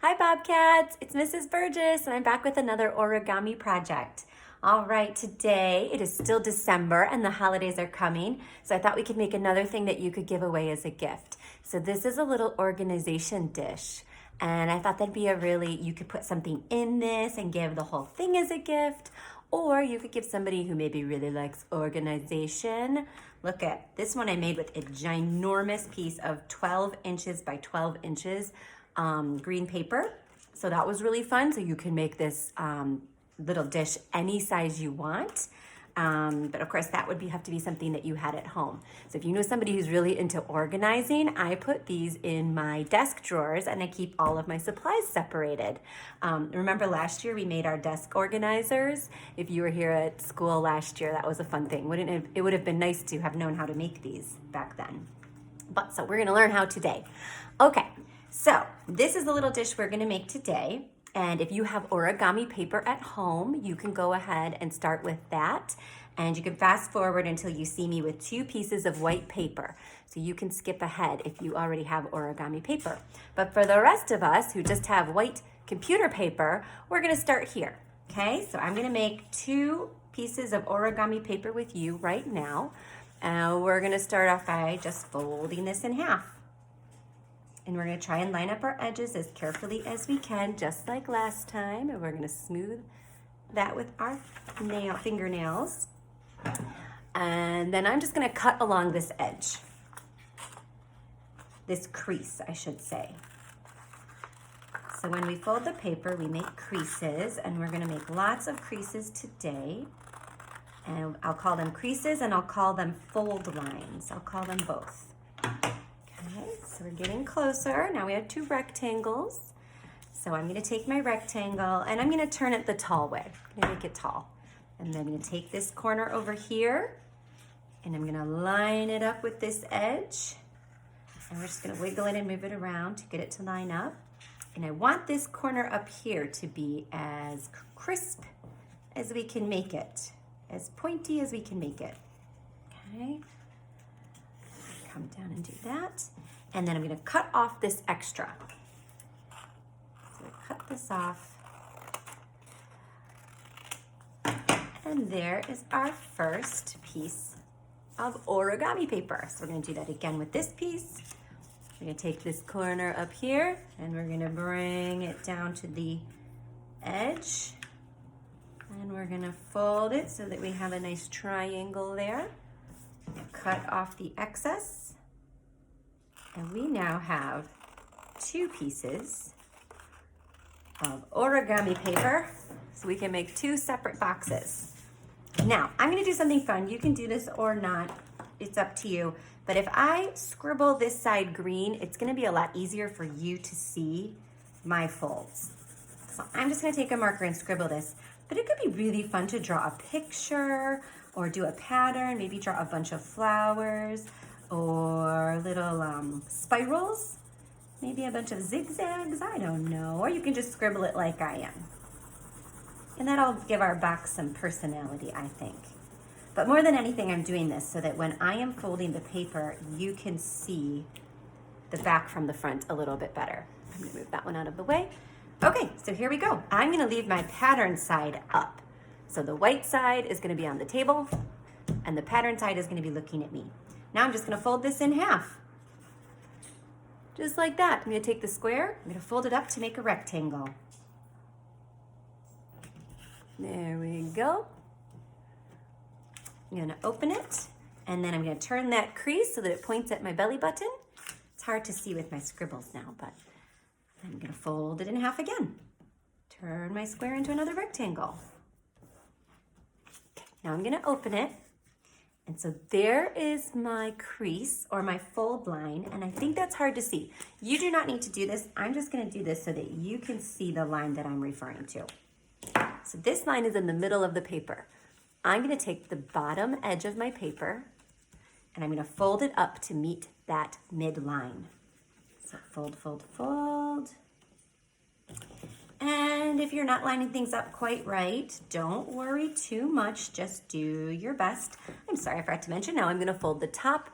Hi Bobcats, it's Mrs. Burgess and I'm back with another origami project. All right, today it is still December and the holidays are coming, so I thought we could make another thing that you could give away as a gift. So this is a little organization dish and I thought that'd be you could put something in this and give the whole thing as a gift, or you could give somebody who maybe really likes organization. Look at this one I made with a ginormous piece of 12 inches by 12 inches green paper. So that was really fun. So you can make this little dish any size you want. But of course that would have to be something that you had at home. So if you know somebody who's really into organizing, I put these in my desk drawers and I keep all of my supplies separated. Remember last year we made our desk organizers? If you were here at school last year, that was a fun thing. It would have been nice to have known how to make these back then. But so we're gonna learn how today. Okay. So this is the little dish we're gonna make today. And if you have origami paper at home, you can go ahead and start with that. And you can fast forward until you see me with 2 pieces of white paper. So you can skip ahead if you already have origami paper. But for the rest of us who just have white computer paper, we're gonna start here, okay? So I'm gonna make 2 pieces of origami paper with you right now. We're gonna start off by just folding this in half. And we're gonna try and line up our edges as carefully as we can, just like last time. And we're gonna smooth that with our fingernails. And then I'm just gonna cut along this edge. This crease, I should say. So when we fold the paper, we make creases, and we're gonna make lots of creases today. And I'll call them creases and I'll call them fold lines. I'll call them both. So we're getting closer. Now we have 2 rectangles. So I'm gonna take my rectangle and I'm gonna turn it the tall way. I'm gonna make it tall. And then I'm gonna take this corner over here and I'm gonna line it up with this edge. And we're just gonna wiggle it and move it around to get it to line up. And I want this corner up here to be as crisp as we can make it, as pointy as we can make it. Okay, come down and do that. And then I'm gonna cut off this extra. So cut this off. And there is our first piece of origami paper. So we're gonna do that again with this piece. We're gonna take this corner up here and we're gonna bring it down to the edge. And we're gonna fold it so that we have a nice triangle there. Cut off the excess. And we now have 2 pieces of origami paper, so we can make 2 separate boxes. Now, I'm gonna do something fun. You can do this or not, it's up to you. But if I scribble this side green, it's gonna be a lot easier for you to see my folds. So I'm just gonna take a marker and scribble this. But it could be really fun to draw a picture or do a pattern, maybe draw a bunch of flowers, or little spirals, maybe a bunch of zigzags, I don't know. Or you can just scribble it like I am. And that'll give our box some personality, I think. But more than anything, I'm doing this so that when I am folding the paper, you can see the back from the front a little bit better. I'm gonna move that one out of the way. Okay, so here we go. I'm gonna leave my pattern side up. So the white side is gonna be on the table, and the pattern side is gonna be looking at me. Now I'm just gonna fold this in half. Just like that. I'm gonna take the square, I'm gonna fold it up to make a rectangle. There we go. I'm gonna open it, and then I'm gonna turn that crease so that it points at my belly button. It's hard to see with my scribbles now, but I'm gonna fold it in half again. Turn my square into another rectangle. Okay, now I'm gonna open it. And so there is my crease or my fold line, and I think that's hard to see. You do not need to do this. I'm just gonna do this so that you can see the line that I'm referring to. So this line is in the middle of the paper. I'm gonna take the bottom edge of my paper and I'm gonna fold it up to meet that midline. So fold, fold, fold. And if you're not lining things up quite right, don't worry too much, just do your best. I'm sorry I forgot to mention, now I'm gonna fold the top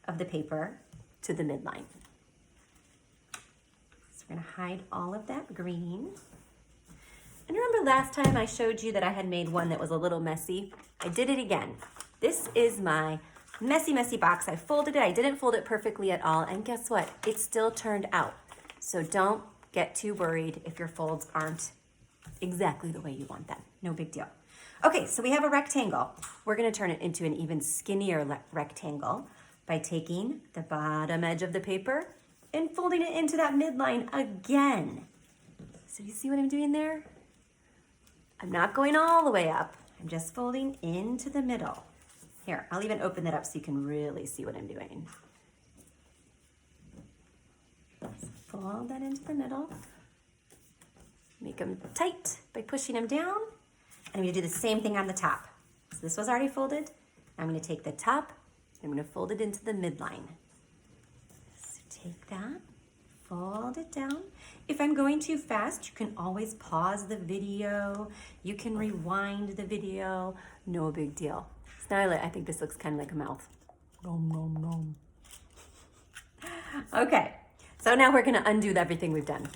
of the paper to the midline. So we're gonna hide all of that green. And remember last time I showed you that I had made one that was a little messy? I did it again. This is my messy, messy box. I folded it. I didn't fold it perfectly at all. And guess what? It still turned out. So don't get too worried if your folds aren't exactly the way you want them. No big deal. Okay, so we have a rectangle. We're gonna turn it into an even skinnier rectangle by taking the bottom edge of the paper and folding it into that midline again. So you see what I'm doing there? I'm not going all the way up. I'm just folding into the middle. Here, I'll even open that up so you can really see what I'm doing. Fold that into the middle. Make them tight by pushing them down. And I'm gonna do the same thing on the top. So this was already folded. I'm gonna take the top, I'm gonna fold it into the midline. So take that, fold it down. If I'm going too fast, you can always pause the video. You can rewind the video, no big deal. So now I think this looks kind of like a mouth. Nom, nom, nom. Okay, so now we're gonna undo everything we've done.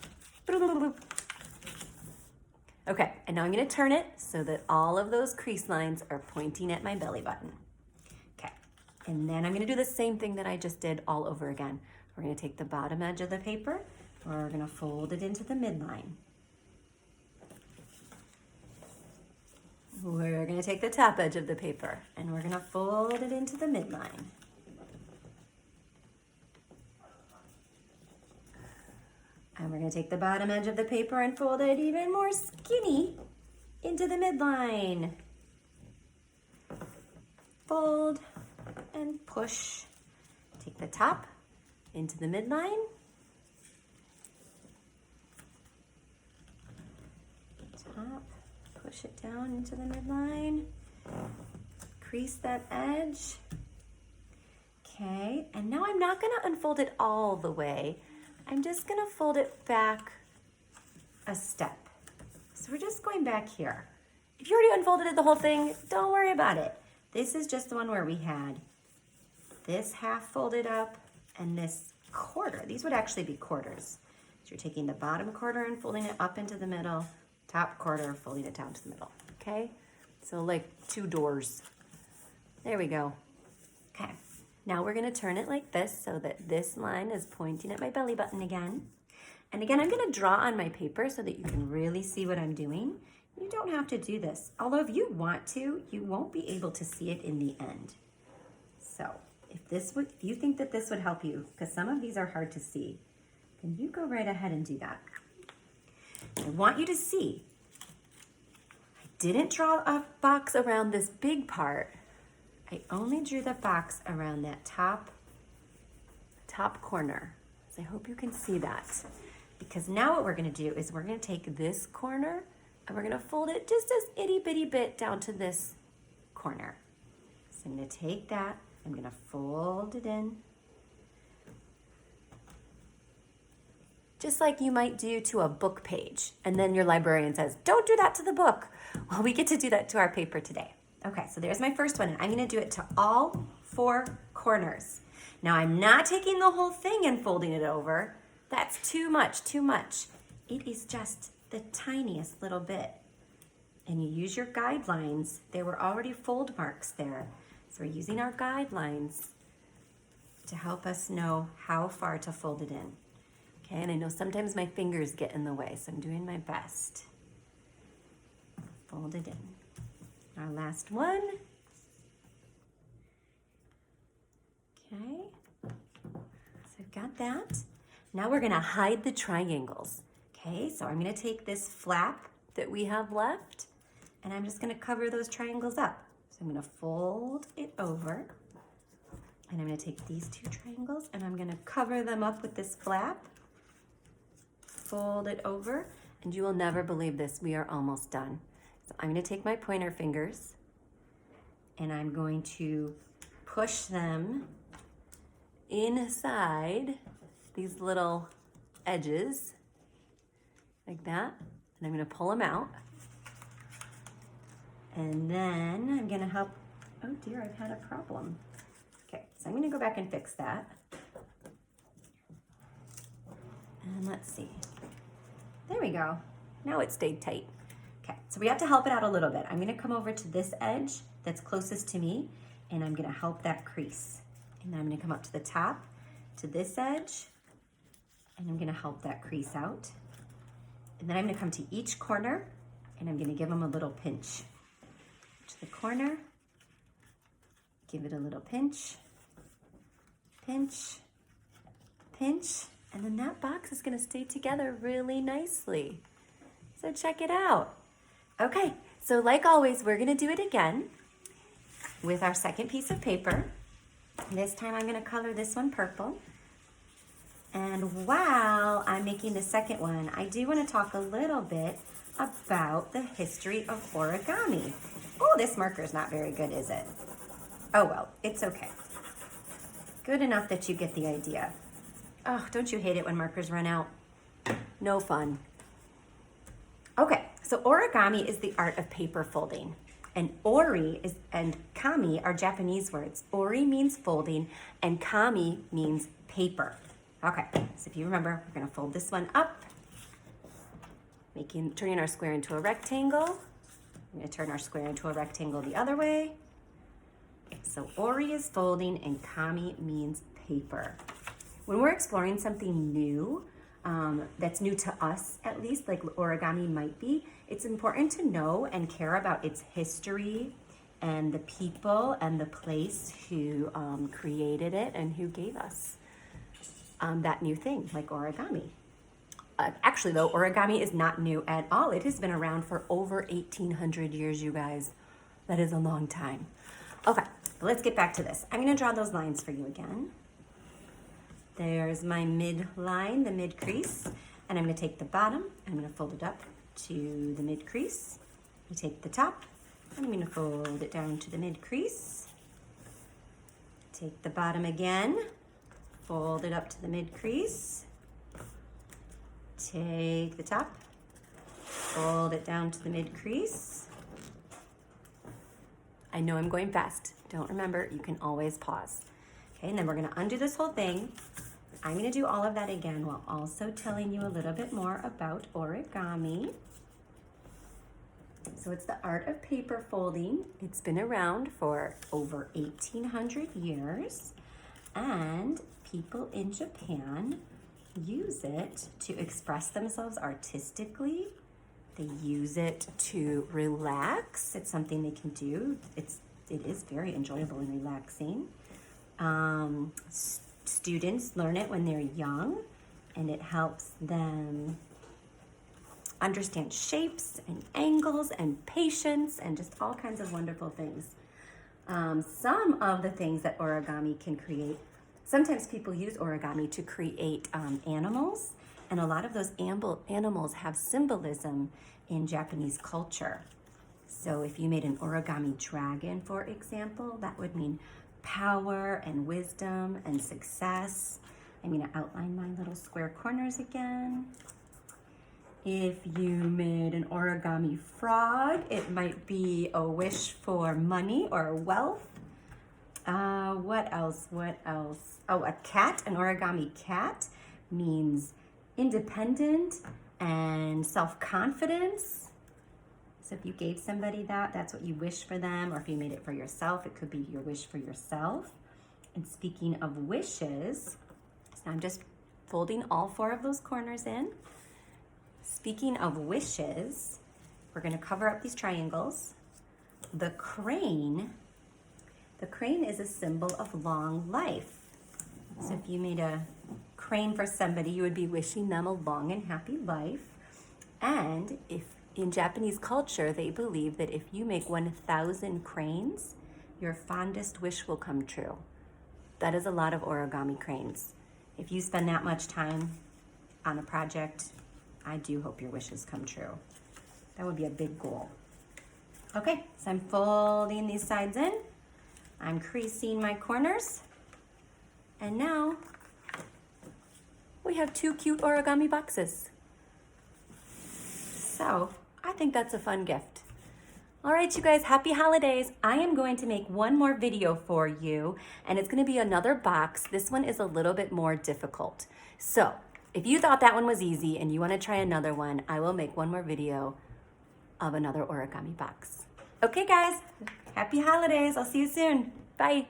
Okay, and now I'm gonna turn it so that all of those crease lines are pointing at my belly button. Okay, and then I'm gonna do the same thing that I just did all over again. We're gonna take the bottom edge of the paper, we're gonna fold it into the midline. We're gonna take the top edge of the paper and we're gonna fold it into the midline. And we're gonna take the bottom edge of the paper and fold it even more skinny into the midline. Fold and push. Take the top into the midline. Top, push it down into the midline. Crease that edge. Okay, and now I'm not gonna unfold it all the way. I'm just gonna fold it back a step. So we're just going back here. If you already unfolded it the whole thing, don't worry about it. This is just the one where we had this half folded up and this quarter. These would actually be quarters. So you're taking the bottom quarter and folding it up into the middle, top quarter, folding it down to the middle, okay? So like 2 doors. There we go. Okay. Now we're gonna turn it like this so that this line is pointing at my belly button again. And again, I'm gonna draw on my paper so that you can really see what I'm doing. You don't have to do this. Although if you want to, you won't be able to see it in the end. So if you think that this would help you, because some of these are hard to see, then you go right ahead and do that. I want you to see, I didn't draw a box around this big part. I only drew the box around that top corner. So I hope you can see that. Because now what we're gonna do is we're gonna take this corner and we're gonna fold it just this itty bitty bit down to this corner. So I'm gonna take that, I'm gonna fold it in. Just like you might do to a book page. And then your librarian says, don't do that to the book. Well, we get to do that to our paper today. Okay, so there's my first one. I'm gonna do it to all 4 corners. Now I'm not taking the whole thing and folding it over. That's too much, too much. It is just the tiniest little bit. And you use your guidelines. There were already fold marks there. So we're using our guidelines to help us know how far to fold it in. Okay, and I know sometimes my fingers get in the way, so I'm doing my best. Fold it in. Our last one. Okay, so I've got that. Now we're gonna hide the triangles. Okay, so I'm gonna take this flap that we have left and I'm just gonna cover those triangles up. So I'm gonna fold it over and I'm gonna take these 2 triangles and I'm gonna cover them up with this flap, fold it over, and you will never believe this, we are almost done. So I'm gonna take my pointer fingers and I'm going to push them inside these little edges like that. And I'm gonna pull them out. And then I'm gonna help, oh dear, I've had a problem. Okay, so I'm gonna go back and fix that. And let's see. There we go. Now it stayed tight. Okay, so we have to help it out a little bit. I'm gonna come over to this edge that's closest to me, and I'm gonna help that crease. And then I'm gonna come up to the top, to this edge, and I'm gonna help that crease out. And then I'm gonna come to each corner, and I'm gonna give them a little pinch. To the corner, give it a little pinch, pinch, pinch, and then that box is gonna stay together really nicely. So check it out. Okay, so like always, we're gonna do it again with our second piece of paper. This time I'm gonna color this one purple. And while I'm making the second one, I do wanna talk a little bit about the history of origami. Oh, this marker's not very good, is it? Oh well, it's okay. Good enough that you get the idea. Oh, don't you hate it when markers run out? No fun. Okay, so origami is the art of paper folding. And and kami are Japanese words. Ori means folding and kami means paper. Okay, so if you remember, we're gonna fold this one up, turning our square into a rectangle. I'm gonna turn our square into a rectangle the other way. So ori is folding and kami means paper. When we're exploring something new, that's new to us at least, like origami might be, it's important to know and care about its history and the people and the place who created it and who gave us that new thing, like origami. Actually though, origami is not new at all. It has been around for over 1,800 years, you guys. That is a long time. Okay, but let's get back to this. I'm gonna draw those lines for you again. There's my mid line, the mid crease, and I'm gonna take the bottom, I'm gonna fold it up to the mid crease. I take the top, I'm gonna fold it down to the mid crease. Take the bottom again, fold it up to the mid crease. Take the top, fold it down to the mid crease. I know I'm going fast. Don't remember, you can always pause. Okay, and then we're gonna undo this whole thing. I'm gonna do all of that again while also telling you a little bit more about origami. So it's the art of paper folding. It's been around for over 1,800 years, and people in Japan use it to express themselves artistically. They use it to relax. It's something they can do. It is very enjoyable and relaxing. Students learn it when they're young, and it helps them understand shapes and angles and patience and just all kinds of wonderful things. Some of the things that origami can create, sometimes people use origami to create animals, and a lot of those animals have symbolism in Japanese culture. So if you made an origami dragon, for example, that would mean power and wisdom and success. I'm gonna outline my little square corners again. If you made an origami frog, it might be a wish for money or wealth. What else? Oh, a cat, an origami cat means independent and self-confidence. So if you gave somebody that, that's what you wish for them, or if you made it for yourself, it could be your wish for yourself. And speaking of wishes, so I'm just folding all 4 of those corners in. Speaking of wishes, we're gonna cover up these triangles. The crane is a symbol of long life. So if you made a crane for somebody, you would be wishing them a long and happy life. And if in Japanese culture, they believe that if you make 1,000 cranes, your fondest wish will come true. That is a lot of origami cranes. If you spend that much time on a project, I do hope your wishes come true. That would be a big goal. Okay, so I'm folding these sides in. I'm creasing my corners. And now we have 2 cute origami boxes. So I think that's a fun gift. All right, you guys, happy holidays. I am going to make one more video for you, and it's gonna be another box. This one is a little bit more difficult. So if you thought that one was easy and you want to try another one, I will make one more video of another origami box. Okay, guys, happy holidays. I'll see you soon. Bye.